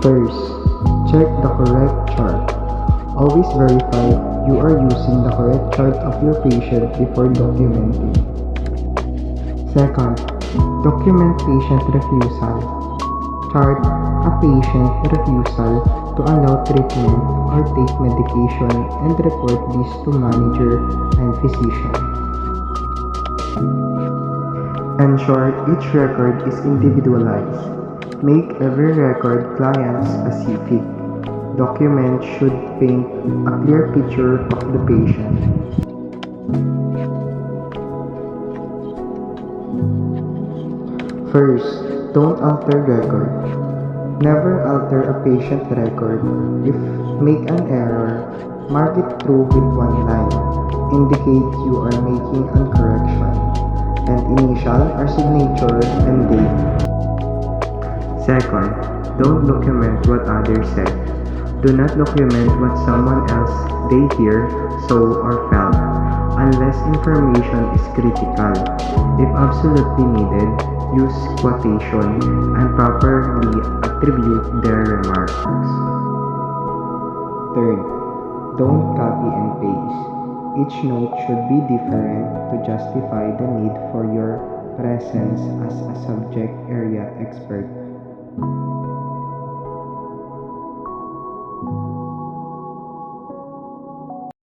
First, check the correct chart. Always verify you are using the correct chart of your patient before documenting. Second, document patient refusal. Chart a patient refusal to allow treatment or take medication and report this to manager and physician. Ensure each record is individualized. Make every record client-specific. Documents should paint a clear picture of the patient. First, don't alter record. Never alter a patient record. If make an error, mark it through with one line. Indicate you are making a correction, and initial or signature and date. Second, don't document what others said. Do not document what someone else they hear, saw, or felt, unless information is critical. If absolutely needed, use quotation and properly attribute their remarks. Third, don't copy and paste. Each note should be different to justify the need for your presence as a subject area expert.